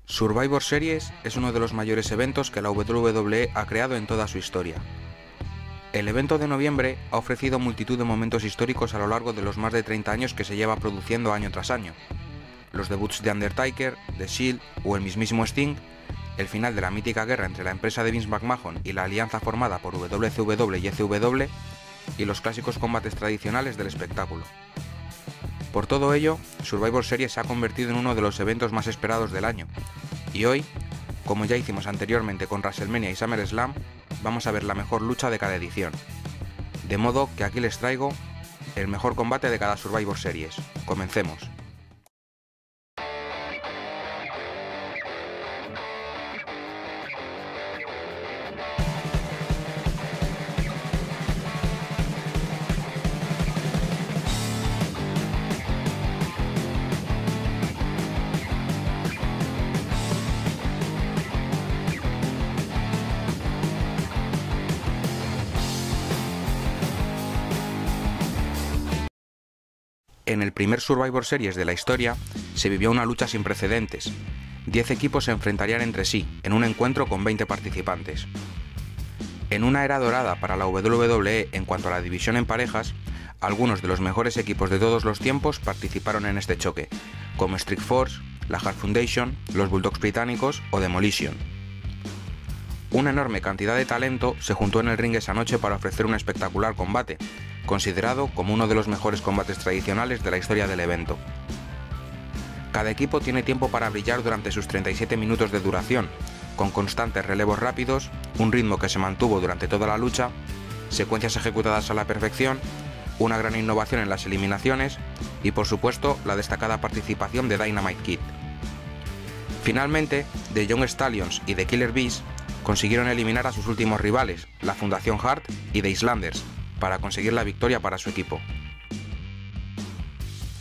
Survivor Series es uno de los mayores eventos que la WWE ha creado en toda su historia. El evento de noviembre ha ofrecido multitud de momentos históricos a lo largo de los más de 30 años que se lleva produciendo año tras año. Los debuts de Undertaker, The Shield o el mismísimo Sting, el final de la mítica guerra entre la empresa de Vince McMahon y la alianza formada por WCW y ECW, y los clásicos combates tradicionales del espectáculo. Por todo ello, Survivor Series se ha convertido en uno de los eventos más esperados del año, y hoy, como ya hicimos anteriormente con WrestleMania y SummerSlam, vamos a ver la mejor lucha de cada edición. De modo que aquí les traigo el mejor combate de cada Survivor Series. Comencemos. En el primer Survivor Series de la historia se vivió una lucha sin precedentes. 10 equipos se enfrentarían entre sí en un encuentro con 20 participantes. En una era dorada para la WWE en cuanto a la división en parejas, algunos de los mejores equipos de todos los tiempos participaron en este choque, como Strike Force, la Hart Foundation, los Bulldogs británicos o Demolition. Una enorme cantidad de talento se juntó en el ring esa noche para ofrecer un espectacular combate, considerado como uno de los mejores combates tradicionales de la historia del evento. Cada equipo tiene tiempo para brillar durante sus 37 minutos de duración, con constantes relevos rápidos, un ritmo que se mantuvo durante toda la lucha, secuencias ejecutadas a la perfección, una gran innovación en las eliminaciones y, por supuesto, la destacada participación de Dynamite Kid. Finalmente, The Young Stallions y The Killer Bees consiguieron eliminar a sus últimos rivales, la Fundación Hart y The Islanders, para conseguir la victoria para su equipo.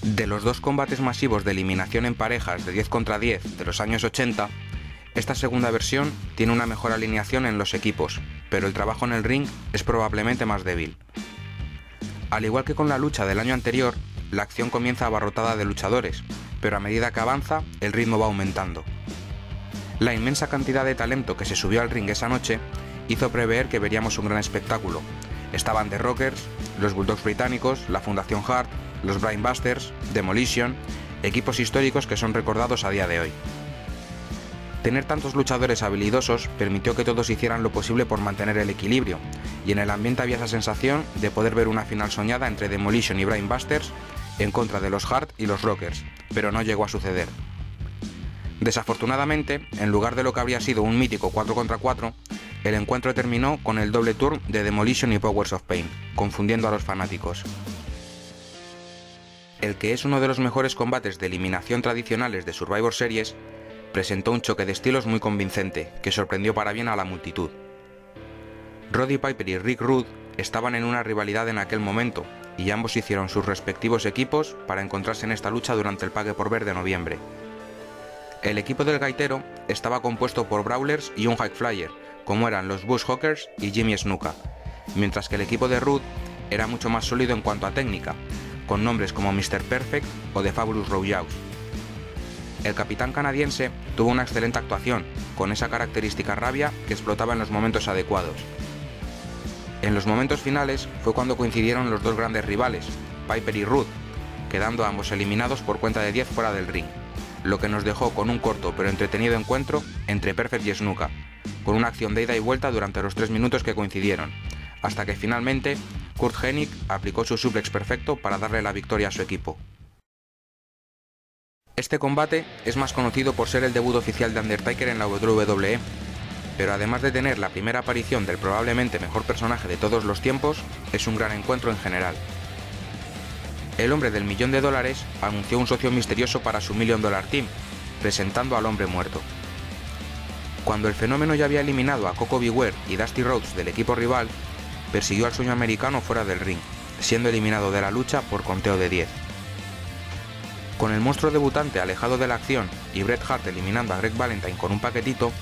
De los dos combates masivos de eliminación en parejas de 10 contra 10 de los años 80, esta segunda versión tiene una mejor alineación en los equipos, pero el trabajo en el ring es probablemente más débil. Al igual que con la lucha del año anterior, la acción comienza abarrotada de luchadores, pero a medida que avanza, el ritmo va aumentando. La inmensa cantidad de talento que se subió al ring esa noche hizo prever que veríamos un gran espectáculo. Estaban The Rockers, los Bulldogs británicos, la Fundación Hart, los Brainbusters, Demolition, equipos históricos que son recordados a día de hoy. Tener tantos luchadores habilidosos permitió que todos hicieran lo posible por mantener el equilibrio, y en el ambiente había esa sensación de poder ver una final soñada entre Demolition y Brainbusters en contra de los Hart y los Rockers, pero no llegó a suceder. Desafortunadamente, en lugar de lo que habría sido un mítico 4 contra 4, el encuentro terminó con el doble turn de Demolition y Powers of Pain, confundiendo a los fanáticos. El que es uno de los mejores combates de eliminación tradicionales de Survivor Series, presentó un choque de estilos muy convincente, que sorprendió para bien a la multitud. Roddy Piper y Rick Rude estaban en una rivalidad en aquel momento, y ambos hicieron sus respectivos equipos para encontrarse en esta lucha durante el Pague por Ver de noviembre. El equipo del gaitero estaba compuesto por Brawlers y un High Flyer, como eran los Bushwhackers y Jimmy Snuka, mientras que el equipo de Rude era mucho más sólido en cuanto a técnica, con nombres como Mr. Perfect o The Fabulous Rougeaus. El capitán canadiense tuvo una excelente actuación, con esa característica rabia que explotaba en los momentos adecuados. En los momentos finales fue cuando coincidieron los dos grandes rivales, Piper y Rude, quedando ambos eliminados por cuenta de 10 fuera del ring, lo que nos dejó con un corto pero entretenido encuentro entre Perfect y Snuka, con una acción de ida y vuelta durante los 3 minutos que coincidieron, hasta que finalmente Curt Hennig aplicó su suplex perfecto para darle la victoria a su equipo. Este combate es más conocido por ser el debut oficial de Undertaker en la WWE, pero además de tener la primera aparición del probablemente mejor personaje de todos los tiempos, es un gran encuentro en general. El hombre del $1.000.000 anunció un socio misterioso para su $1 Million Team, presentando al hombre muerto. Cuando el fenómeno ya había eliminado a Koko B. Ware y Dusty Rhodes del equipo rival, persiguió al sueño americano fuera del ring, siendo eliminado de la lucha por conteo de 10. Con el monstruo debutante alejado de la acción y Bret Hart eliminando a Greg Valentine con un paquetito,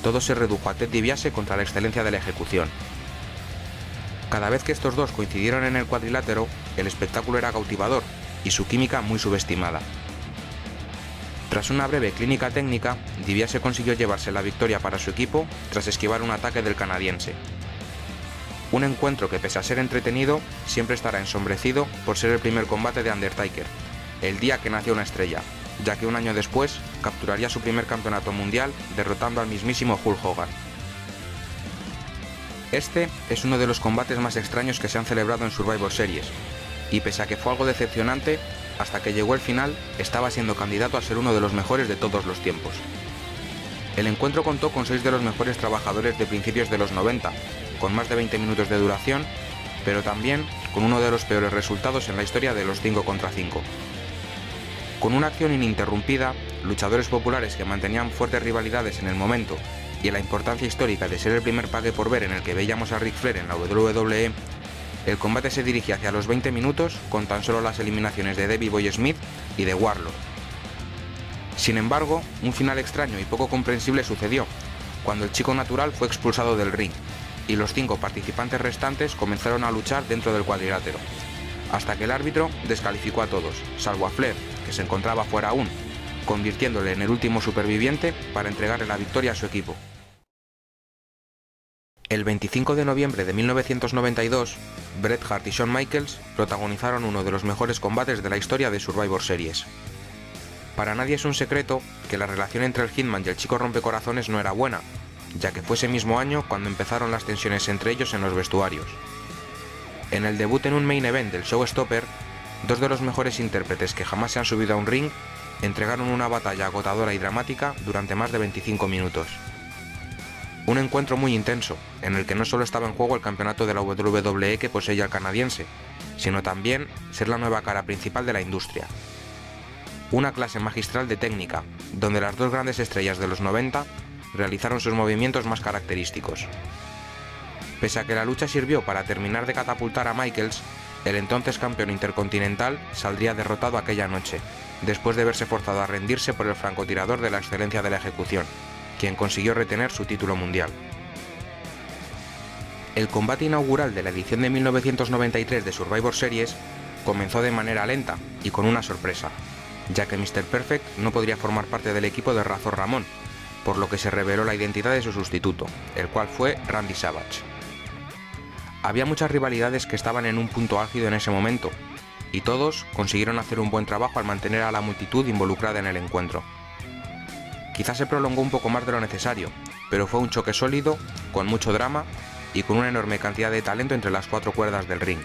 todo se redujo a Ted DiBiase contra la excelencia de la ejecución. Cada vez que estos dos coincidieron en el cuadrilátero, el espectáculo era cautivador y su química muy subestimada. Tras una breve clínica técnica, DiBiase consiguió llevarse la victoria para su equipo tras esquivar un ataque del canadiense. Un encuentro que, pese a ser entretenido, siempre estará ensombrecido por ser el primer combate de Undertaker, el día que nació una estrella, ya que un año después capturaría su primer campeonato mundial derrotando al mismísimo Hulk Hogan. Este es uno de los combates más extraños que se han celebrado en Survivor Series, y pese a que fue algo decepcionante, hasta que llegó el final estaba siendo candidato a ser uno de los mejores de todos los tiempos. El encuentro contó con 6 de los mejores trabajadores de principios de los 90, con más de 20 minutos de duración, pero también con uno de los peores resultados en la historia de los 5 contra 5. Con una acción ininterrumpida, luchadores populares que mantenían fuertes rivalidades en el momento y la importancia histórica de ser el primer pague por ver en el que veíamos a Ric Flair en la WWE, el combate se dirigía hacia los 20 minutos con tan solo las eliminaciones de Davey Boy Smith y de Warlord. Sin embargo, un final extraño y poco comprensible sucedió, cuando el chico natural fue expulsado del ring, y los 5 participantes restantes comenzaron a luchar dentro del cuadrilátero, hasta que el árbitro descalificó a todos, salvo a Flair, que se encontraba fuera aún, convirtiéndole en el último superviviente para entregarle la victoria a su equipo. El 25 de noviembre de 1992, Bret Hart y Shawn Michaels protagonizaron uno de los mejores combates de la historia de Survivor Series. Para nadie es un secreto que la relación entre el Hitman y el chico rompecorazones no era buena, ya que fue ese mismo año cuando empezaron las tensiones entre ellos en los vestuarios. En el debut en un main event del Showstopper, 2 de los mejores intérpretes que jamás se han subido a un ring entregaron una batalla agotadora y dramática durante más de 25 minutos. Un encuentro muy intenso, en el que no solo estaba en juego el campeonato de la WWE que poseía el canadiense, sino también ser la nueva cara principal de la industria. Una clase magistral de técnica, donde las 2 grandes estrellas de los 90 realizaron sus movimientos más característicos. Pese a que la lucha sirvió para terminar de catapultar a Michaels, el entonces campeón intercontinental saldría derrotado aquella noche, después de verse forzado a rendirse por el francotirador de la excelencia de la ejecución, quien consiguió retener su título mundial. El combate inaugural de la edición de 1993 de Survivor Series comenzó de manera lenta y con una sorpresa, ya que Mr. Perfect no podría formar parte del equipo de Razor Ramón, por lo que se reveló la identidad de su sustituto, el cual fue Randy Savage. Había muchas rivalidades que estaban en un punto álgido en ese momento, y todos consiguieron hacer un buen trabajo al mantener a la multitud involucrada en el encuentro. Quizás se prolongó un poco más de lo necesario, pero fue un choque sólido, con mucho drama y con una enorme cantidad de talento entre las 4 cuerdas del ring.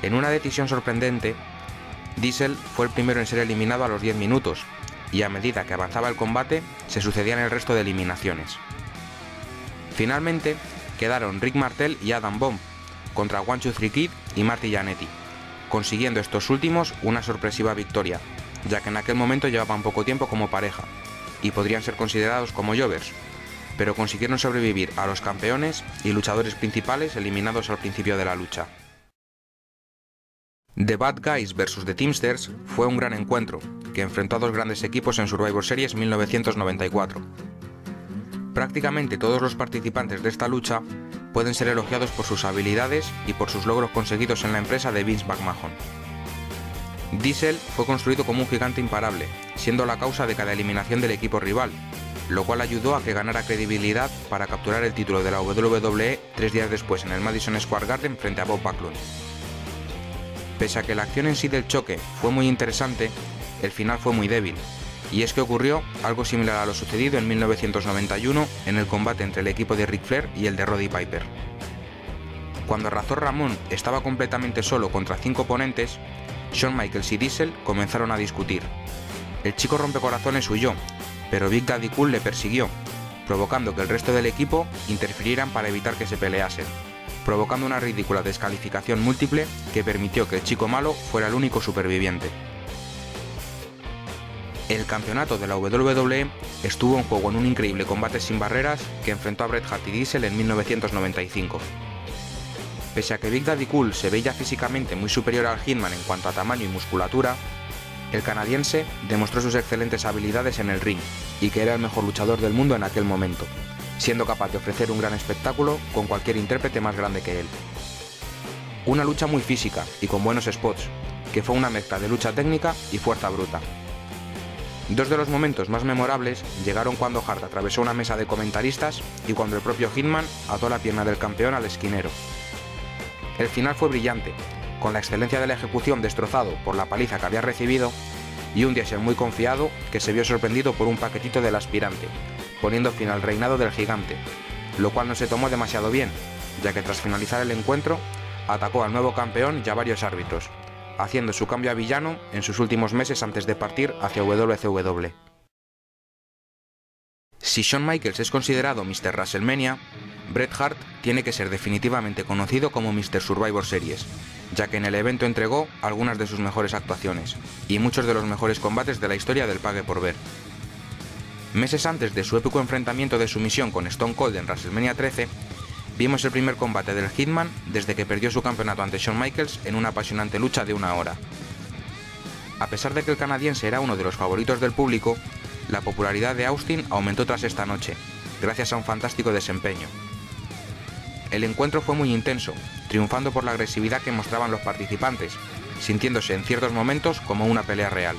En una decisión sorprendente, Diesel fue el primero en ser eliminado a los 10 minutos, y a medida que avanzaba el combate, se sucedían el resto de eliminaciones. Finalmente, quedaron Rick Martel y Adam Bomb, contra 1-2-3 Kid y Marty Jannetty, consiguiendo estos últimos una sorpresiva victoria, ya que en aquel momento llevaban poco tiempo como pareja, y podrían ser considerados como jobbers, pero consiguieron sobrevivir a los campeones y luchadores principales eliminados al principio de la lucha. The Bad Guys vs The Teamsters fue un gran encuentro, que enfrentó a 2 grandes equipos en Survivor Series 1994. Prácticamente todos los participantes de esta lucha pueden ser elogiados por sus habilidades y por sus logros conseguidos en la empresa de Vince McMahon. Diesel fue construido como un gigante imparable, siendo la causa de cada eliminación del equipo rival, lo cual ayudó a que ganara credibilidad para capturar el título de la WWE 3 días después en el Madison Square Garden frente a Bob Backlund. Pese a que la acción en sí del choque fue muy interesante, el final fue muy débil, y es que ocurrió algo similar a lo sucedido en 1991 en el combate entre el equipo de Ric Flair y el de Roddy Piper. Cuando Razor Ramón estaba completamente solo contra 5 oponentes, Shawn Michaels y Diesel comenzaron a discutir. El chico rompecorazones huyó, pero Big Daddy Cool le persiguió, provocando que el resto del equipo interfirieran para evitar que se peleasen, provocando una ridícula descalificación múltiple que permitió que el chico malo fuera el único superviviente. El campeonato de la WWE estuvo en juego en un increíble combate sin barreras que enfrentó a Bret Hart y Diesel en 1995. Pese a que Big Daddy Cool se veía físicamente muy superior al Hitman en cuanto a tamaño y musculatura, el canadiense demostró sus excelentes habilidades en el ring y que era el mejor luchador del mundo en aquel momento, siendo capaz de ofrecer un gran espectáculo con cualquier intérprete más grande que él. Una lucha muy física y con buenos spots, que fue una mezcla de lucha técnica y fuerza bruta. Dos de los momentos más memorables llegaron cuando Hart atravesó una mesa de comentaristas y cuando el propio Hitman ató la pierna del campeón al esquinero. El final fue brillante, con la excelencia de la ejecución destrozado por la paliza que había recibido y un Diesel muy confiado que se vio sorprendido por un paquetito del aspirante, poniendo fin al reinado del gigante, lo cual no se tomó demasiado bien, ya que tras finalizar el encuentro atacó al nuevo campeón y a varios árbitros, haciendo su cambio a villano en sus últimos meses antes de partir hacia WCW. Si Shawn Michaels es considerado Mr. WrestleMania, Bret Hart tiene que ser definitivamente conocido como Mr. Survivor Series, ya que en el evento entregó algunas de sus mejores actuaciones y muchos de los mejores combates de la historia del pague por ver. Meses antes de su épico enfrentamiento de sumisión con Stone Cold en WrestleMania 13, vimos el primer combate del Hitman desde que perdió su campeonato ante Shawn Michaels en una apasionante lucha de 1 hora. A pesar de que el canadiense era uno de los favoritos del público, la popularidad de Austin aumentó tras esta noche, gracias a un fantástico desempeño. El encuentro fue muy intenso, triunfando por la agresividad que mostraban los participantes, sintiéndose en ciertos momentos como una pelea real.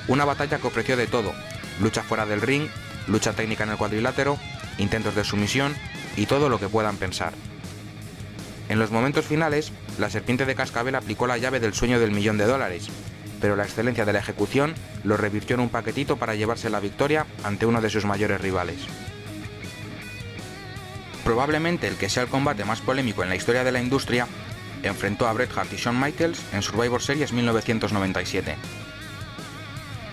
Una batalla que ofreció de todo: lucha fuera del ring, lucha técnica en el cuadrilátero, intentos de sumisión y todo lo que puedan pensar. En los momentos finales, la serpiente de cascabel aplicó la llave del sueño del $1.000.000, pero la excelencia de la ejecución lo revirtió en un paquetito para llevarse la victoria ante uno de sus mayores rivales. Probablemente el que sea el combate más polémico en la historia de la industria, enfrentó a Bret Hart y Shawn Michaels en Survivor Series 1997.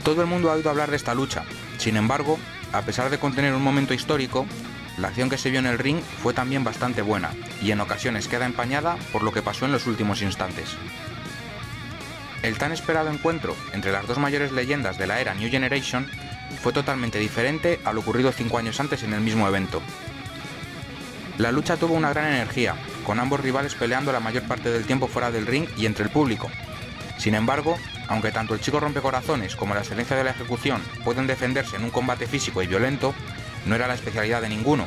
Todo el mundo ha oído hablar de esta lucha, sin embargo, a pesar de contener un momento histórico, la acción que se vio en el ring fue también bastante buena, y en ocasiones queda empañada por lo que pasó en los últimos instantes. El tan esperado encuentro entre las dos mayores leyendas de la era New Generation fue totalmente diferente a lo ocurrido 5 años antes en el mismo evento. La lucha tuvo una gran energía, con ambos rivales peleando la mayor parte del tiempo fuera del ring y entre el público. Sin embargo, aunque tanto el chico rompecorazones como la excelencia de la ejecución pueden defenderse en un combate físico y violento, no era la especialidad de ninguno,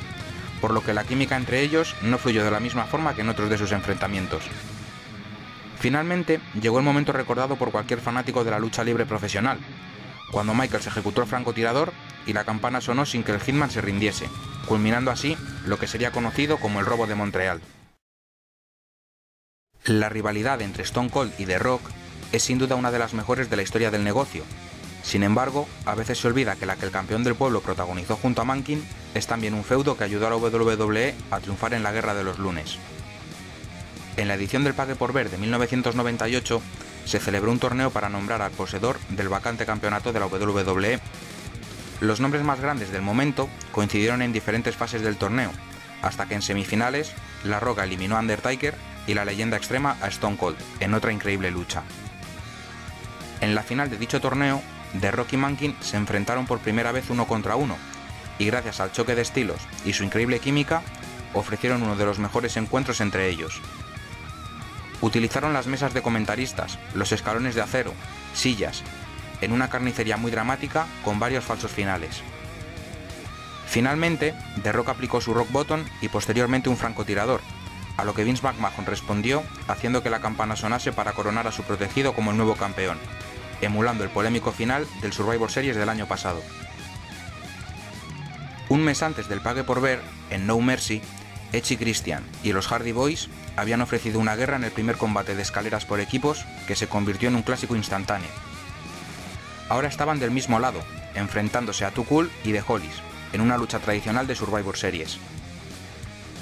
por lo que la química entre ellos no fluyó de la misma forma que en otros de sus enfrentamientos. Finalmente, llegó el momento recordado por cualquier fanático de la lucha libre profesional, cuando Michaels ejecutó el francotirador y la campana sonó sin que el Hitman se rindiese, culminando así lo que sería conocido como el robo de Montreal. La rivalidad entre Stone Cold y The Rock es sin duda una de las mejores de la historia del negocio. Sin embargo, a veces se olvida que la que el campeón del pueblo protagonizó junto a Mankind es también un feudo que ayudó a la WWE a triunfar en la Guerra de los Lunes. En la edición del Pague por Ver de 1998 se celebró un torneo para nombrar al poseedor del vacante campeonato de la WWE. Los nombres más grandes del momento coincidieron en diferentes fases del torneo, hasta que en semifinales La Roca eliminó a Undertaker y la leyenda extrema a Stone Cold, en otra increíble lucha. En la final de dicho torneo, The Rock y Mankind se enfrentaron por primera vez 1 contra 1, y gracias al choque de estilos y su increíble química, ofrecieron uno de los mejores encuentros entre ellos. Utilizaron las mesas de comentaristas, los escalones de acero, sillas, en una carnicería muy dramática con varios falsos finales. Finalmente, The Rock aplicó su Rock Bottom y posteriormente un francotirador, a lo que Vince McMahon respondió haciendo que la campana sonase para coronar a su protegido como el nuevo campeón, emulando el polémico final del Survivor Series del año pasado. Un mes antes del Pague por Ver, en No Mercy, Edge y Christian y los Hardy Boys habían ofrecido una guerra en el primer combate de escaleras por equipos que se convirtió en un clásico instantáneo. Ahora estaban del mismo lado, enfrentándose a Too Cool y The Hollies, en una lucha tradicional de Survivor Series.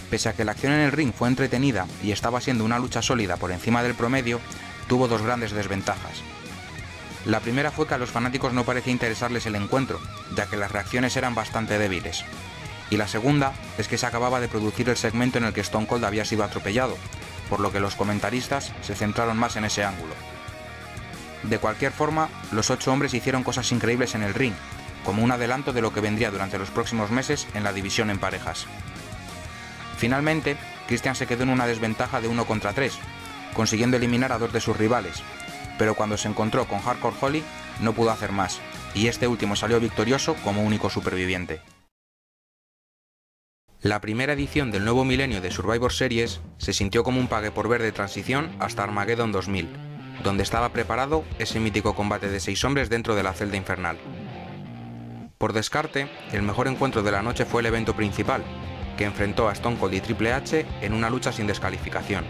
Pese a que la acción en el ring fue entretenida y estaba siendo una lucha sólida por encima del promedio, tuvo dos grandes desventajas. La primera fue que a los fanáticos no parecía interesarles el encuentro, ya que las reacciones eran bastante débiles. Y la segunda es que se acababa de producir el segmento en el que Stone Cold había sido atropellado, por lo que los comentaristas se centraron más en ese ángulo. De cualquier forma, los 8 hombres hicieron cosas increíbles en el ring, como un adelanto de lo que vendría durante los próximos meses en la división en parejas. Finalmente, Christian se quedó en una desventaja de 1 contra 3, consiguiendo eliminar a 2 de sus rivales, pero cuando se encontró con Hardcore Holly no pudo hacer más, y este último salió victorioso como único superviviente. La primera edición del nuevo milenio de Survivor Series se sintió como un Pague por Ver de transición hasta Armageddon 2000, donde estaba preparado ese mítico combate de 6 hombres dentro de la celda infernal. Por descarte, el mejor encuentro de la noche fue el evento principal, que enfrentó a Stone Cold y Triple H en una lucha sin descalificación.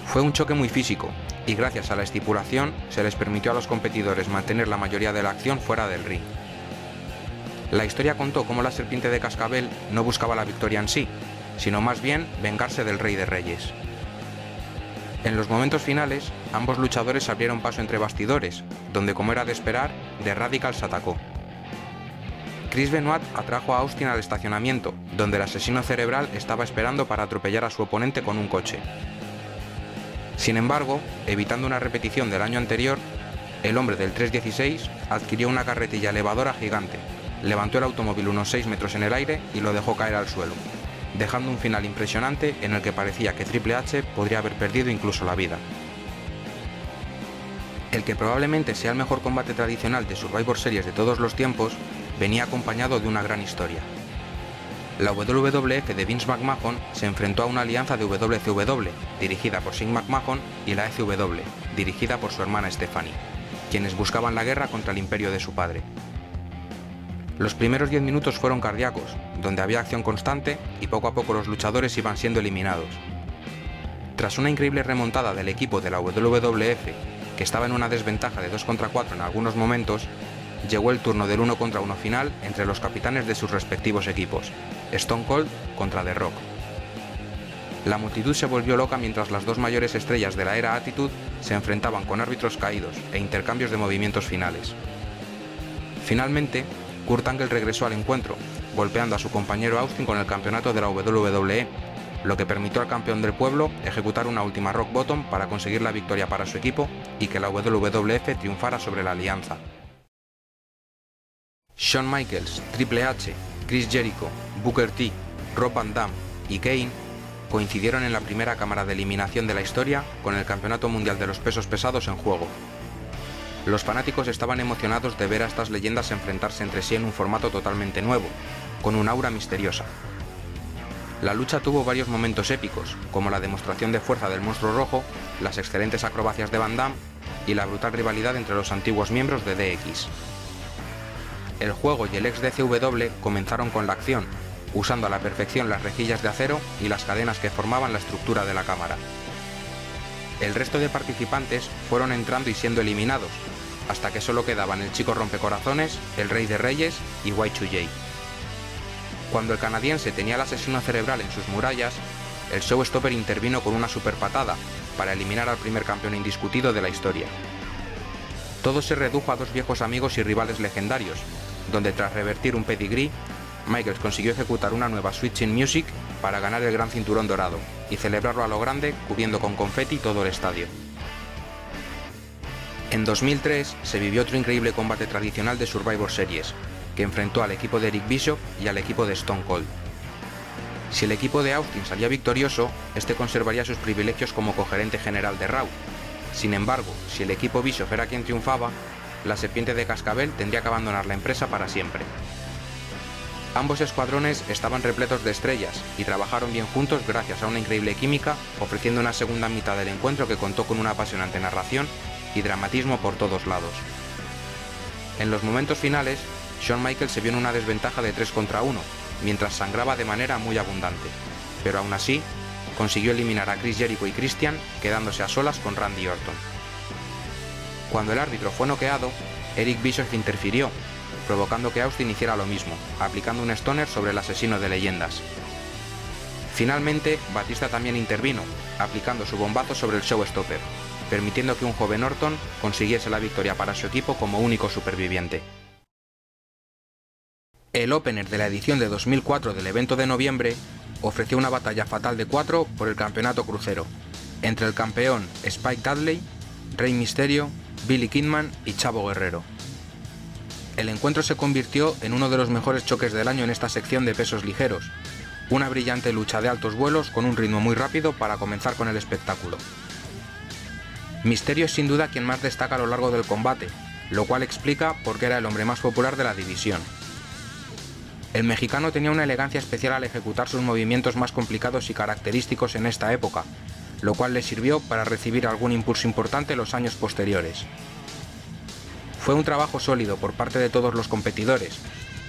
Fue un choque muy físico, y gracias a la estipulación se les permitió a los competidores mantener la mayoría de la acción fuera del ring. La historia contó cómo la serpiente de cascabel no buscaba la victoria en sí, sino más bien vengarse del Rey de Reyes. En los momentos finales, ambos luchadores abrieron paso entre bastidores, donde, como era de esperar, The Radical se atacó. Chris Benoit atrajo a Austin al estacionamiento, donde el asesino cerebral estaba esperando para atropellar a su oponente con un coche. Sin embargo, evitando una repetición del año anterior, el hombre del 316 adquirió una carretilla elevadora gigante, levantó el automóvil unos 6 metros en el aire y lo dejó caer al suelo, dejando un final impresionante en el que parecía que Triple H podría haber perdido incluso la vida. El que probablemente sea el mejor combate tradicional de Survivor Series de todos los tiempos, venía acompañado de una gran historia. La WWF de Vince McMahon se enfrentó a una alianza de WCW, dirigida por Shane McMahon, y la ECW, dirigida por su hermana Stephanie, quienes buscaban la guerra contra el imperio de su padre. Los primeros 10 minutos fueron cardíacos, donde había acción constante y poco a poco los luchadores iban siendo eliminados. Tras una increíble remontada del equipo de la WWF, que estaba en una desventaja de 2 contra 4 en algunos momentos, llegó el turno del 1 contra 1 final entre los capitanes de sus respectivos equipos, Stone Cold contra The Rock. La multitud se volvió loca mientras las dos mayores estrellas de la era Attitude se enfrentaban con árbitros caídos e intercambios de movimientos finales. Finalmente, Kurt Angle regresó al encuentro, golpeando a su compañero Austin con el campeonato de la WWE, lo que permitió al campeón del pueblo ejecutar una última Rock Bottom para conseguir la victoria para su equipo y que la WWF triunfara sobre la alianza. Shawn Michaels, Triple H, Chris Jericho, Booker T, Rob Van Dam y Kane coincidieron en la primera cámara de eliminación de la historia con el Campeonato Mundial de los Pesos Pesados en juego. Los fanáticos estaban emocionados de ver a estas leyendas enfrentarse entre sí en un formato totalmente nuevo, con un aura misteriosa. La lucha tuvo varios momentos épicos, como la demostración de fuerza del monstruo rojo, las excelentes acrobacias de Van Damme y la brutal rivalidad entre los antiguos miembros de DX. El juego y el ex DCW comenzaron con la acción, usando a la perfección las rejillas de acero y las cadenas que formaban la estructura de la cámara. El resto de participantes fueron entrando y siendo eliminados, hasta que solo quedaban el Chico Rompecorazones, el Rey de Reyes y Y2J. Cuando el canadiense tenía al asesino cerebral en sus murallas, el Showstopper intervino con una super patada para eliminar al primer campeón indiscutido de la historia. Todo se redujo a dos viejos amigos y rivales legendarios, donde tras revertir un pedigrí, Michaels consiguió ejecutar una nueva Switching Music para ganar el gran cinturón dorado y celebrarlo a lo grande cubriendo con confeti todo el estadio. En 2003 se vivió otro increíble combate tradicional de Survivor Series, que enfrentó al equipo de Eric Bischoff y al equipo de Stone Cold. Si el equipo de Austin salía victorioso, este conservaría sus privilegios como cogerente general de Raw. Sin embargo, si el equipo Bischoff era quien triunfaba, la serpiente de cascabel tendría que abandonar la empresa para siempre. Ambos escuadrones estaban repletos de estrellas y trabajaron bien juntos gracias a una increíble química, ofreciendo una segunda mitad del encuentro que contó con una apasionante narración y dramatismo por todos lados. En los momentos finales, Shawn Michaels se vio en una desventaja de 3 contra 1, mientras sangraba de manera muy abundante, pero aún así, consiguió eliminar a Chris Jericho y Christian, quedándose a solas con Randy Orton. Cuando el árbitro fue noqueado, Eric Bischoff interfirió, provocando que Austin hiciera lo mismo, aplicando un Stoner sobre el asesino de leyendas. Finalmente, Batista también intervino, aplicando su bombazo sobre el Showstopper, permitiendo que un joven Orton consiguiese la victoria para su equipo como único superviviente. El opener de la edición de 2004 del evento de noviembre ofreció una batalla fatal de 4 por el campeonato crucero, entre el campeón Spike Dudley, Rey Mysterio, Billy Kidman y Chavo Guerrero. El encuentro se convirtió en uno de los mejores choques del año en esta sección de pesos ligeros, una brillante lucha de altos vuelos con un ritmo muy rápido para comenzar con el espectáculo. Mysterio es sin duda quien más destaca a lo largo del combate, lo cual explica por qué era el hombre más popular de la división. El mexicano tenía una elegancia especial al ejecutar sus movimientos más complicados y característicos en esta época, lo cual le sirvió para recibir algún impulso importante en los años posteriores. Fue un trabajo sólido por parte de todos los competidores,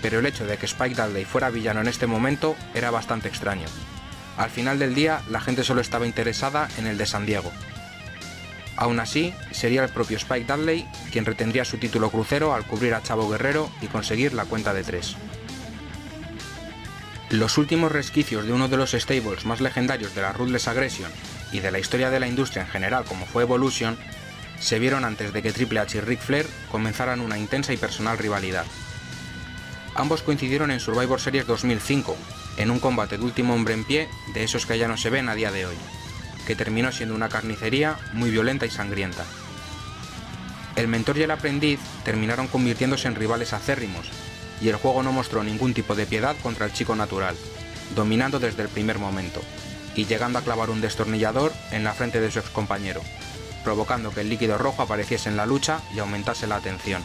pero el hecho de que Spike Dudley fuera villano en este momento era bastante extraño. Al final del día, la gente solo estaba interesada en el de San Diego. Aún así, sería el propio Spike Dudley quien retendría su título crucero al cubrir a Chavo Guerrero y conseguir la cuenta de 3. Los últimos resquicios de uno de los stables más legendarios de la Ruthless Aggression y de la historia de la industria en general, como fue Evolution, se vieron antes de que Triple H y Ric Flair comenzaran una intensa y personal rivalidad. Ambos coincidieron en Survivor Series 2005, en un combate de último hombre en pie de esos que ya no se ven a día de hoy, que terminó siendo una carnicería muy violenta y sangrienta. El mentor y el aprendiz terminaron convirtiéndose en rivales acérrimos, y el juego no mostró ningún tipo de piedad contra el chico natural, dominando desde el primer momento, y llegando a clavar un destornillador en la frente de su excompañero, provocando que el líquido rojo apareciese en la lucha y aumentase la atención.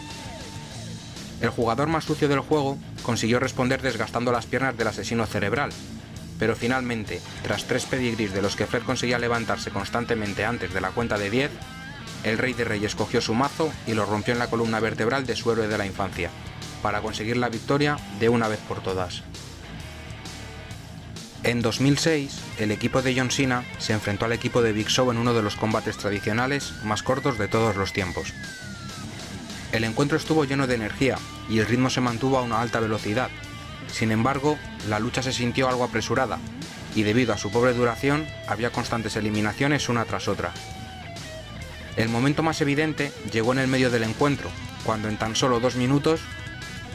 El jugador más sucio del juego consiguió responder desgastando las piernas del asesino cerebral, pero finalmente, tras 3 pedigrís de los que Flair conseguía levantarse constantemente antes de la cuenta de 10, el Rey de Reyes cogió su mazo y lo rompió en la columna vertebral de su héroe de la infancia, para conseguir la victoria de una vez por todas. En 2006, el equipo de John Cena se enfrentó al equipo de Big Show en uno de los combates tradicionales más cortos de todos los tiempos. El encuentro estuvo lleno de energía y el ritmo se mantuvo a una alta velocidad. Sin embargo, la lucha se sintió algo apresurada, y debido a su pobre duración, había constantes eliminaciones una tras otra. El momento más evidente llegó en el medio del encuentro, cuando en tan solo 2 minutos,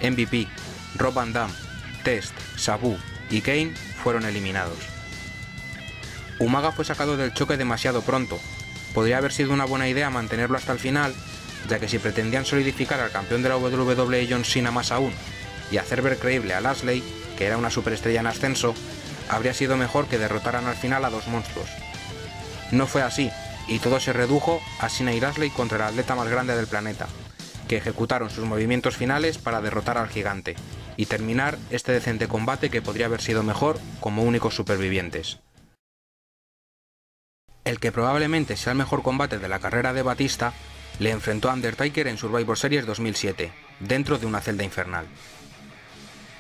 MVP, Rob Van Dam, Test, Sabu y Kane fueron eliminados. Umaga fue sacado del choque demasiado pronto. Podría haber sido una buena idea mantenerlo hasta el final, ya que si pretendían solidificar al campeón de la WWE John Cena más aún, y hacer ver creíble a Lashley, que era una superestrella en ascenso, habría sido mejor que derrotaran al final a 2 monstruos. No fue así, y todo se redujo a Cena y Lashley contra el atleta más grande del planeta, que ejecutaron sus movimientos finales para derrotar al gigante, y terminar este decente combate que podría haber sido mejor como únicos supervivientes. El que probablemente sea el mejor combate de la carrera de Batista le enfrentó a Undertaker en Survivor Series 2007, dentro de una celda infernal.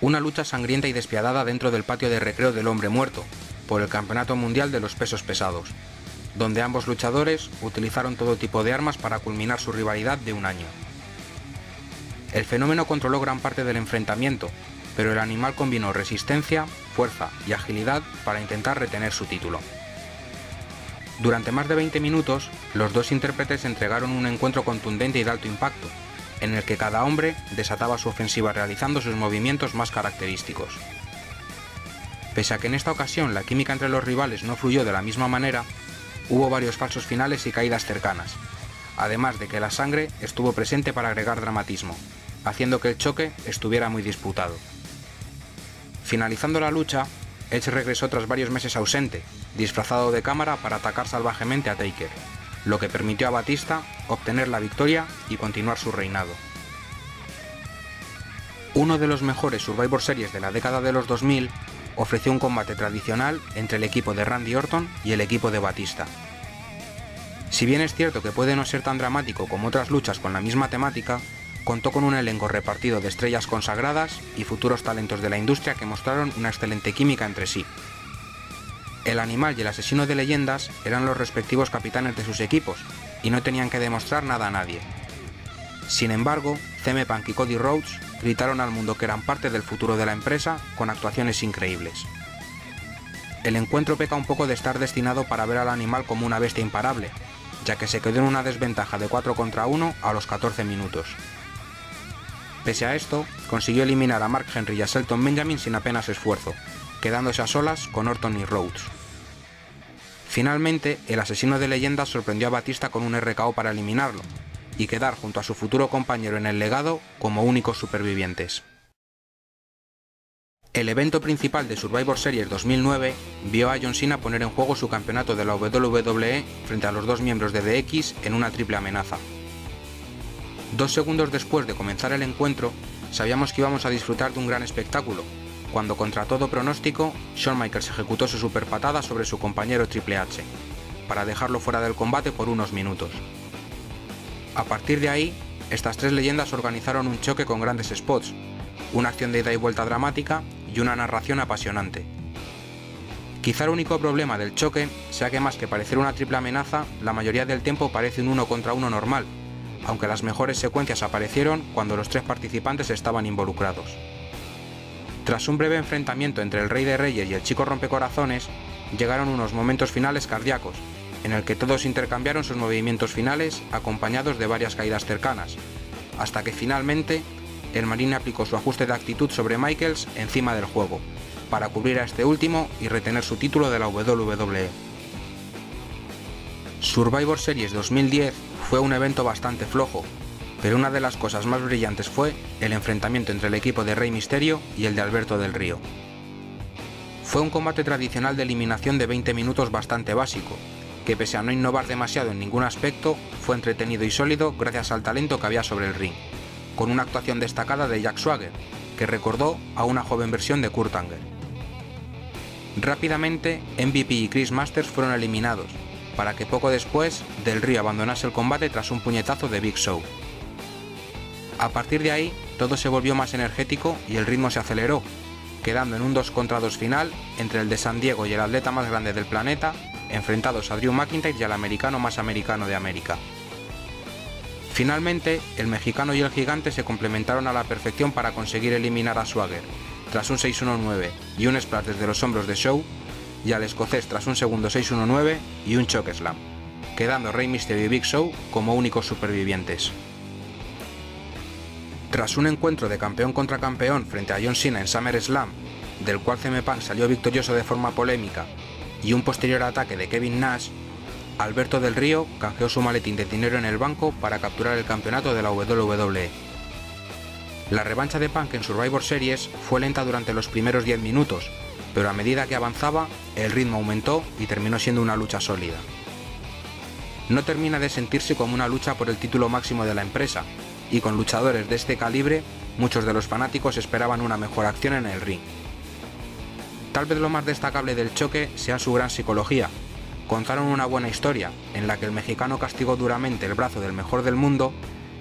Una lucha sangrienta y despiadada dentro del patio de recreo del hombre muerto, por el Campeonato Mundial de los Pesos Pesados, donde ambos luchadores utilizaron todo tipo de armas para culminar su rivalidad de un año. El fenómeno controló gran parte del enfrentamiento, pero el animal combinó resistencia, fuerza y agilidad para intentar retener su título. Durante más de 20 minutos, los dos intérpretes entregaron un encuentro contundente y de alto impacto, en el que cada hombre desataba su ofensiva realizando sus movimientos más característicos. Pese a que en esta ocasión la química entre los rivales no fluyó de la misma manera, hubo varios falsos finales y caídas cercanas, además de que la sangre estuvo presente para agregar dramatismo, haciendo que el choque estuviera muy disputado. Finalizando la lucha, Edge regresó tras varios meses ausente, disfrazado de cámara para atacar salvajemente a Taker, lo que permitió a Batista obtener la victoria y continuar su reinado. Uno de los mejores Survivor Series de la década de los 2000 ofreció un combate tradicional entre el equipo de Randy Orton y el equipo de Batista. Si bien es cierto que puede no ser tan dramático como otras luchas con la misma temática, contó con un elenco repartido de estrellas consagradas y futuros talentos de la industria que mostraron una excelente química entre sí. El animal y el asesino de leyendas eran los respectivos capitanes de sus equipos y no tenían que demostrar nada a nadie. Sin embargo, CM Punk y Cody Rhodes gritaron al mundo que eran parte del futuro de la empresa con actuaciones increíbles. El encuentro peca un poco de estar destinado para ver al animal como una bestia imparable, ya que se quedó en una desventaja de 4 contra 1 a los 14 minutos. Pese a esto, consiguió eliminar a Mark Henry y a Shelton Benjamin sin apenas esfuerzo, quedándose a solas con Orton y Rhodes. Finalmente, el asesino de leyendas sorprendió a Batista con un RKO para eliminarlo, y quedar junto a su futuro compañero en el legado como únicos supervivientes. El evento principal de Survivor Series 2009 vio a John Cena poner en juego su campeonato de la WWE frente a los 2 miembros de DX en una triple amenaza. 2 segundos después de comenzar el encuentro, sabíamos que íbamos a disfrutar de un gran espectáculo, cuando contra todo pronóstico, Shawn Michaels ejecutó su superpatada sobre su compañero Triple H. para dejarlo fuera del combate por unos minutos. A partir de ahí, estas tres leyendas organizaron un choque con grandes spots, una acción de ida y vuelta dramática y una narración apasionante. Quizá el único problema del choque sea que más que parecer una triple amenaza, la mayoría del tiempo parece un 1 contra 1 normal, aunque las mejores secuencias aparecieron cuando los tres participantes estaban involucrados. Tras un breve enfrentamiento entre el Rey de Reyes y el Chico Rompecorazones, llegaron unos momentos finales cardíacos, en el que todos intercambiaron sus movimientos finales acompañados de varias caídas cercanas, hasta que finalmente el Marine aplicó su ajuste de actitud sobre Michaels encima del juego, para cubrir a este último y retener su título de la WWE. Survivor Series 2010 fue un evento bastante flojo, pero una de las cosas más brillantes fue el enfrentamiento entre el equipo de Rey Mysterio y el de Alberto del Río. Fue un combate tradicional de eliminación de 20 minutos bastante básico, que pese a no innovar demasiado en ningún aspecto, fue entretenido y sólido gracias al talento que había sobre el ring, con una actuación destacada de Jack Swagger, que recordó a una joven versión de Kurt Angle. Rápidamente, MVP y Chris Masters fueron eliminados, para que poco después Del Río abandonase el combate tras un puñetazo de Big Show. A partir de ahí, todo se volvió más energético y el ritmo se aceleró, quedando en un 2 contra 2 final entre el de San Diego y el atleta más grande del planeta, enfrentados a Drew McIntyre y al americano más americano de América. Finalmente, el mexicano y el gigante se complementaron a la perfección para conseguir eliminar a Swagger, tras un 6-1-9 y un splash desde los hombros de Show, y al escocés tras un segundo 6-1-9 y un chokeslam, quedando Rey Mysterio y Big Show como únicos supervivientes. Tras un encuentro de campeón contra campeón frente a John Cena en SummerSlam, del cual CM Punk salió victorioso de forma polémica, y un posterior ataque de Kevin Nash, Alberto del Río canjeó su maletín de dinero en el banco para capturar el campeonato de la WWE. La revancha de Punk en Survivor Series fue lenta durante los primeros 10 minutos, pero a medida que avanzaba, el ritmo aumentó y terminó siendo una lucha sólida. No termina de sentirse como una lucha por el título máximo de la empresa, y con luchadores de este calibre, muchos de los fanáticos esperaban una mejor acción en el ring. Tal vez lo más destacable del choque sea su gran psicología. Contaron una buena historia, en la que el mexicano castigó duramente el brazo del mejor del mundo,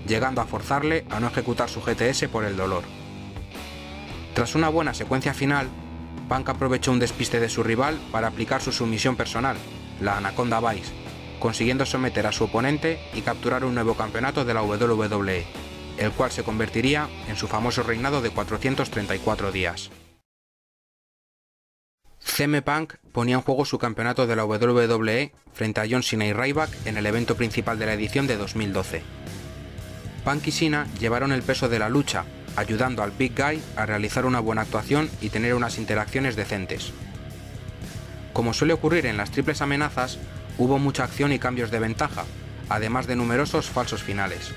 llegando a forzarle a no ejecutar su GTS por el dolor. Tras una buena secuencia final, Punk aprovechó un despiste de su rival para aplicar su sumisión personal, la Anaconda Vice, consiguiendo someter a su oponente y capturar un nuevo campeonato de la WWE, el cual se convertiría en su famoso reinado de 434 días. CM Punk ponía en juego su campeonato de la WWE frente a John Cena y Ryback en el evento principal de la edición de 2012. Punk y Cena llevaron el peso de la lucha, ayudando al Big Guy a realizar una buena actuación y tener unas interacciones decentes. Como suele ocurrir en las triples amenazas, hubo mucha acción y cambios de ventaja, además de numerosos falsos finales.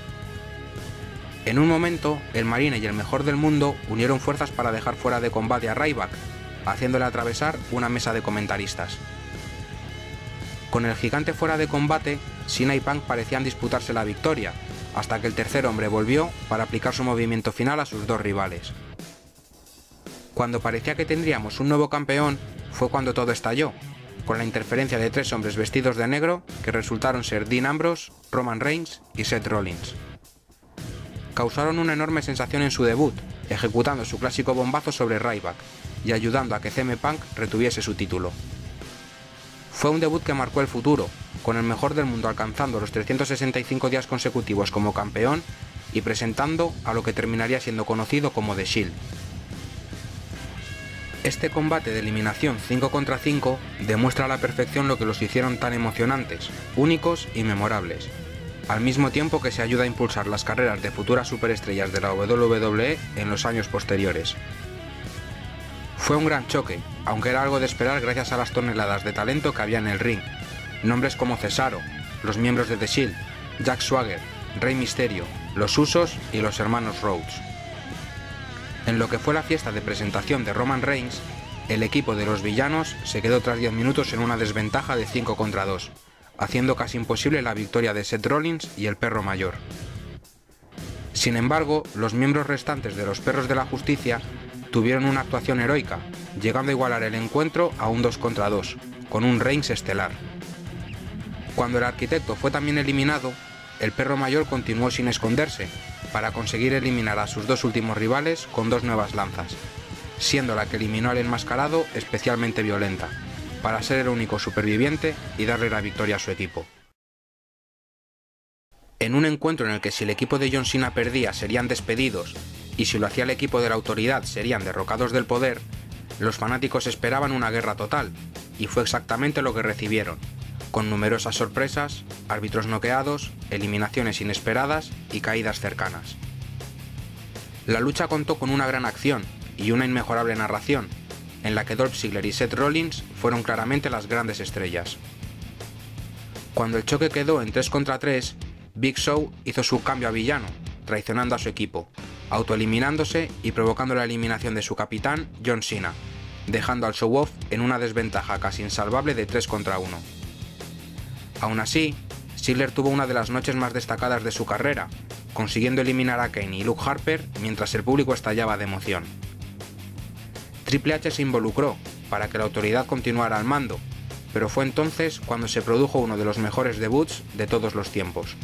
En un momento, el Marine y el mejor del mundo unieron fuerzas para dejar fuera de combate a Ryback, haciéndole atravesar una mesa de comentaristas. Con el gigante fuera de combate, Cena y Punk parecían disputarse la victoria, hasta que el tercer hombre volvió para aplicar su movimiento final a sus dos rivales. Cuando parecía que tendríamos un nuevo campeón, fue cuando todo estalló, con la interferencia de tres hombres vestidos de negro que resultaron ser Dean Ambrose, Roman Reigns y Seth Rollins. Causaron una enorme sensación en su debut, ejecutando su clásico bombazo sobre Ryback y ayudando a que CM Punk retuviese su título. Fue un debut que marcó el futuro, con el mejor del mundo alcanzando los 365 días consecutivos como campeón y presentando a lo que terminaría siendo conocido como The Shield. Este combate de eliminación 5 contra 5 demuestra a la perfección lo que los hicieron tan emocionantes, únicos y memorables, al mismo tiempo que se ayuda a impulsar las carreras de futuras superestrellas de la WWE en los años posteriores. Fue un gran choque, aunque era algo de esperar gracias a las toneladas de talento que había en el ring. Nombres como Cesaro, los miembros de The Shield, Jack Swagger, Rey Mysterio, los Usos y los hermanos Rhodes. En lo que fue la fiesta de presentación de Roman Reigns, el equipo de los villanos se quedó tras 10 minutos en una desventaja de 5 contra 2, haciendo casi imposible la victoria de Seth Rollins y el Perro Mayor. Sin embargo, los miembros restantes de los Perros de la Justicia tuvieron una actuación heroica, llegando a igualar el encuentro a un 2 contra 2, con un Reigns estelar. Cuando el arquitecto fue también eliminado, el perro mayor continuó sin esconderse, para conseguir eliminar a sus dos últimos rivales con dos nuevas lanzas, siendo la que eliminó al enmascarado especialmente violenta, para ser el único superviviente y darle la victoria a su equipo. En un encuentro en el que si el equipo de John Cena perdía serían despedidos y si lo hacía el equipo de la autoridad serían derrocados del poder, los fanáticos esperaban una guerra total, y fue exactamente lo que recibieron, con numerosas sorpresas, árbitros noqueados, eliminaciones inesperadas y caídas cercanas. La lucha contó con una gran acción y una inmejorable narración, en la que Dolph Ziggler y Seth Rollins fueron claramente las grandes estrellas. Cuando el choque quedó en 3 contra 3, Big Show hizo su cambio a villano, traicionando a su equipo, autoeliminándose y provocando la eliminación de su capitán, John Cena, dejando al show-off en una desventaja casi insalvable de 3 contra 1. Aún así, Ziggler tuvo una de las noches más destacadas de su carrera, consiguiendo eliminar a Kane y Luke Harper mientras el público estallaba de emoción. Triple H se involucró para que la autoridad continuara al mando, pero fue entonces cuando se produjo uno de los mejores debuts de todos los tiempos.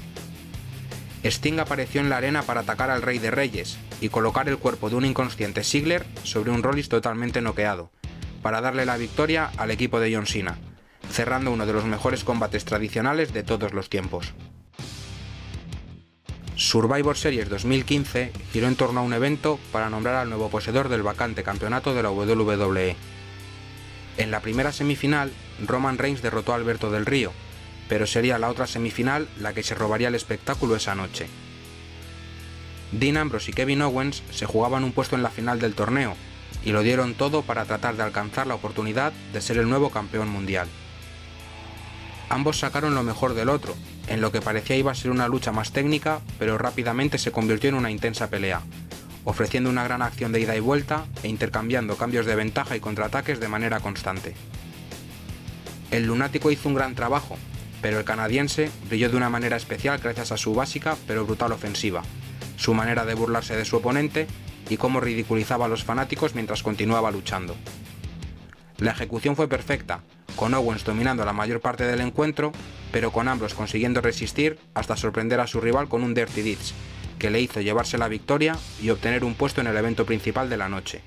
Sting apareció en la arena para atacar al Rey de Reyes y colocar el cuerpo de un inconsciente Ziggler sobre un Rollins totalmente noqueado, para darle la victoria al equipo de John Cena, cerrando uno de los mejores combates tradicionales de todos los tiempos. Survivor Series 2015 giró en torno a un evento para nombrar al nuevo poseedor del vacante campeonato de la WWE. En la primera semifinal, Roman Reigns derrotó a Alberto del Río, pero sería la otra semifinal la que se robaría el espectáculo esa noche. Dean Ambrose y Kevin Owens se jugaban un puesto en la final del torneo, y lo dieron todo para tratar de alcanzar la oportunidad de ser el nuevo campeón mundial. Ambos sacaron lo mejor del otro, en lo que parecía iba a ser una lucha más técnica, pero rápidamente se convirtió en una intensa pelea, ofreciendo una gran acción de ida y vuelta e intercambiando cambios de ventaja y contraataques de manera constante. El lunático hizo un gran trabajo, pero el canadiense brilló de una manera especial gracias a su básica pero brutal ofensiva, su manera de burlarse de su oponente y cómo ridiculizaba a los fanáticos mientras continuaba luchando. La ejecución fue perfecta, con Owens dominando la mayor parte del encuentro, pero con Ambrose consiguiendo resistir hasta sorprender a su rival con un Dirty Deeds, que le hizo llevarse la victoria y obtener un puesto en el evento principal de la noche.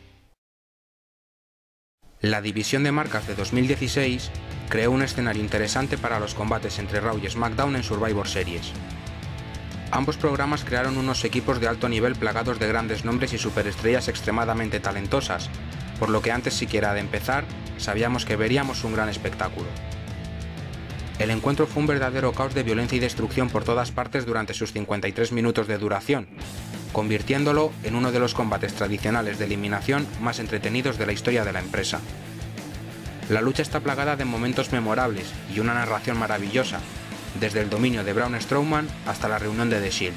La división de marcas de 2016 creó un escenario interesante para los combates entre Raw y SmackDown en Survivor Series. Ambos programas crearon unos equipos de alto nivel plagados de grandes nombres y superestrellas extremadamente talentosas, por lo que antes siquiera de empezar, sabíamos que veríamos un gran espectáculo. El encuentro fue un verdadero caos de violencia y destrucción por todas partes durante sus 53 minutos de duración, convirtiéndolo en uno de los combates tradicionales de eliminación más entretenidos de la historia de la empresa. La lucha está plagada de momentos memorables y una narración maravillosa, desde el dominio de Braun Strowman hasta la reunión de The Shield.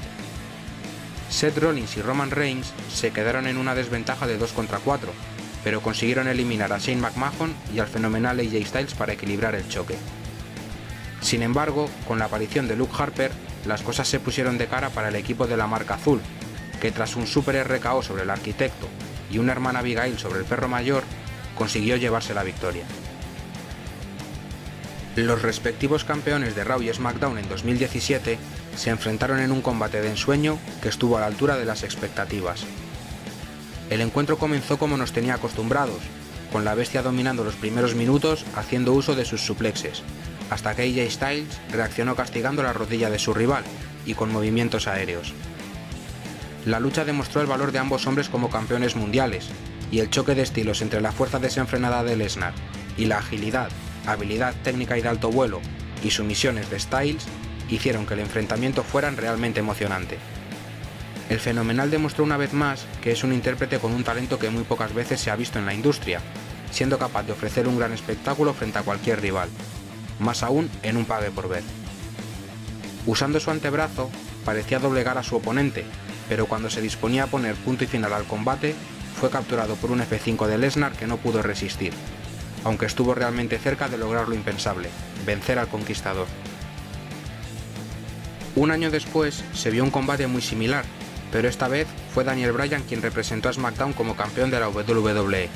Seth Rollins y Roman Reigns se quedaron en una desventaja de 2 contra 4, pero consiguieron eliminar a Shane McMahon y al fenomenal AJ Styles para equilibrar el choque. Sin embargo, con la aparición de Luke Harper, las cosas se pusieron de cara para el equipo de la marca azul, que tras un Super RKO sobre el arquitecto y una hermana Abigail sobre el perro mayor, consiguió llevarse la victoria. Los respectivos campeones de Raw y SmackDown en 2017 se enfrentaron en un combate de ensueño que estuvo a la altura de las expectativas. El encuentro comenzó como nos tenía acostumbrados, con la bestia dominando los primeros minutos haciendo uso de sus suplexes, hasta que AJ Styles reaccionó castigando la rodilla de su rival y con movimientos aéreos. La lucha demostró el valor de ambos hombres como campeones mundiales, y el choque de estilos entre la fuerza desenfrenada de Lesnar y la agilidad, habilidad técnica y de alto vuelo y sumisiones de Styles hicieron que el enfrentamiento fuera realmente emocionante. El fenomenal demostró una vez más que es un intérprete con un talento que muy pocas veces se ha visto en la industria, siendo capaz de ofrecer un gran espectáculo frente a cualquier rival, más aún en un pague por ver. Usando su antebrazo, parecía doblegar a su oponente, pero cuando se disponía a poner punto y final al combate, fue capturado por un F5 de Lesnar que no pudo resistir, aunque estuvo realmente cerca de lograr lo impensable, vencer al conquistador. Un año después se vio un combate muy similar, pero esta vez fue Daniel Bryan quien representó a SmackDown como campeón de la WWE,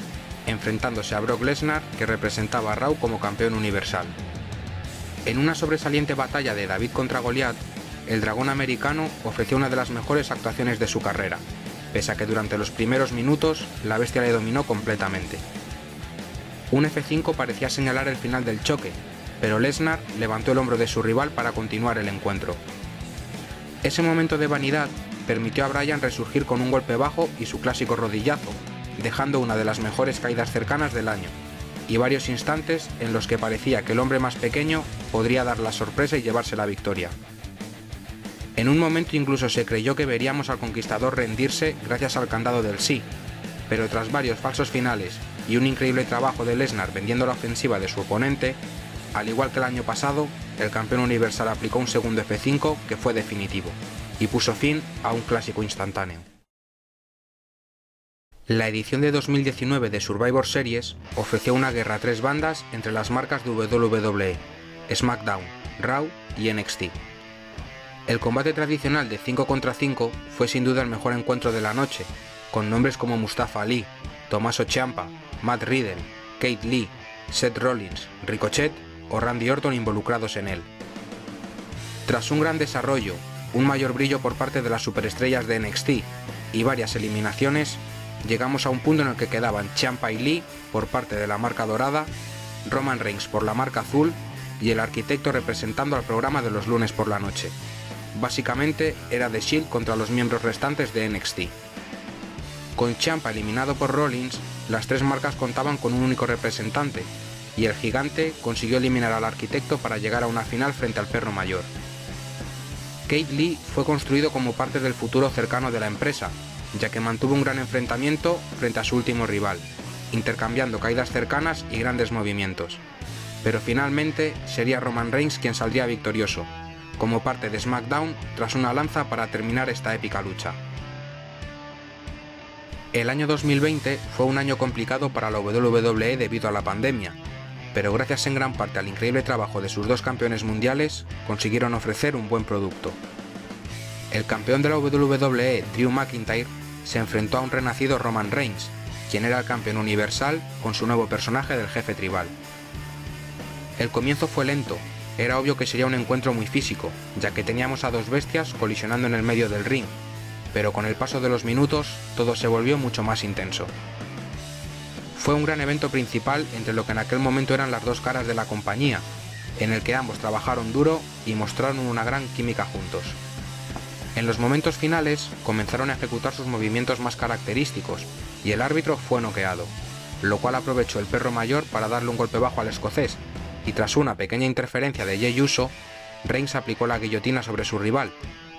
enfrentándose a Brock Lesnar, que representaba a Raw como campeón universal. En una sobresaliente batalla de David contra Goliat, el dragón americano ofreció una de las mejores actuaciones de su carrera, pese a que durante los primeros minutos la bestia le dominó completamente. Un F5 parecía señalar el final del choque, pero Lesnar levantó el hombro de su rival para continuar el encuentro. Ese momento de vanidad permitió a Bryan resurgir con un golpe bajo y su clásico rodillazo, dejando una de las mejores caídas cercanas del año, y varios instantes en los que parecía que el hombre más pequeño podría dar la sorpresa y llevarse la victoria. En un momento incluso se creyó que veríamos al conquistador rendirse gracias al candado del sí, pero tras varios falsos finales y un increíble trabajo de Lesnar vendiendo la ofensiva de su oponente, al igual que el año pasado, el campeón universal aplicó un segundo F5 que fue definitivo, y puso fin a un clásico instantáneo. La edición de 2019 de Survivor Series ofreció una guerra a tres bandas entre las marcas de WWE, SmackDown, Raw y NXT. El combate tradicional de 5 contra 5 fue sin duda el mejor encuentro de la noche, con nombres como Mustafa Ali, Tommaso Ciampa, Matt Riddle, Keith Lee, Seth Rollins, Ricochet o Randy Orton involucrados en él. Tras un gran desarrollo, un mayor brillo por parte de las superestrellas de NXT y varias eliminaciones, llegamos a un punto en el que quedaban Ciampa y Lee por parte de la marca dorada, Roman Reigns por la marca azul y el arquitecto representando al programa de los lunes por la noche. Básicamente era The Shield contra los miembros restantes de NXT. Con Ciampa eliminado por Rollins, las tres marcas contaban con un único representante, y el gigante consiguió eliminar al arquitecto para llegar a una final frente al perro mayor. Keith Lee fue construido como parte del futuro cercano de la empresa, ya que mantuvo un gran enfrentamiento frente a su último rival, intercambiando caídas cercanas y grandes movimientos. Pero finalmente sería Roman Reigns quien saldría victorioso, como parte de SmackDown tras una lanza para terminar esta épica lucha. El año 2020 fue un año complicado para la WWE debido a la pandemia, pero gracias en gran parte al increíble trabajo de sus dos campeones mundiales, consiguieron ofrecer un buen producto. El campeón de la WWE, Drew McIntyre, se enfrentó a un renacido Roman Reigns, quien era el campeón universal con su nuevo personaje del jefe tribal. El comienzo fue lento, era obvio que sería un encuentro muy físico, ya que teníamos a dos bestias colisionando en el medio del ring, pero con el paso de los minutos todo se volvió mucho más intenso. Fue un gran evento principal entre lo que en aquel momento eran las dos caras de la compañía, en el que ambos trabajaron duro y mostraron una gran química juntos. En los momentos finales comenzaron a ejecutar sus movimientos más característicos y el árbitro fue noqueado, lo cual aprovechó el perro mayor para darle un golpe bajo al escocés, y tras una pequeña interferencia de Jey Uso, Reigns aplicó la guillotina sobre su rival,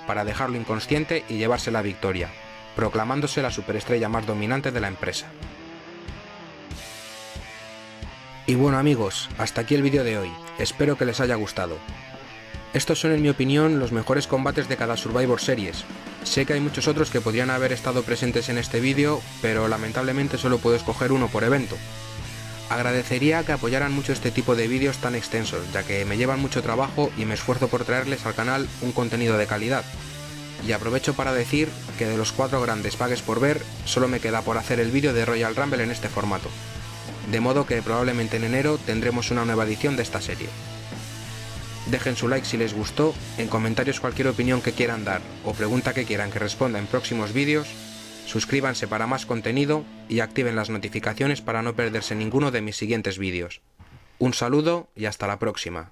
para dejarlo inconsciente y llevarse la victoria, proclamándose la superestrella más dominante de la empresa. Y bueno amigos, hasta aquí el vídeo de hoy, espero que les haya gustado. Estos son en mi opinión los mejores combates de cada Survivor Series. Sé que hay muchos otros que podrían haber estado presentes en este vídeo, pero lamentablemente solo puedo escoger uno por evento. Agradecería que apoyaran mucho este tipo de vídeos tan extensos, ya que me llevan mucho trabajo y me esfuerzo por traerles al canal un contenido de calidad. Y aprovecho para decir que de los 4 grandes pagues por ver, solo me queda por hacer el vídeo de Royal Rumble en este formato. De modo que probablemente en enero tendremos una nueva edición de esta serie. Dejen su like si les gustó, en comentarios cualquier opinión que quieran dar o pregunta que quieran que responda en próximos vídeos, suscríbanse para más contenido y activen las notificaciones para no perderse ninguno de mis siguientes vídeos. Un saludo y hasta la próxima.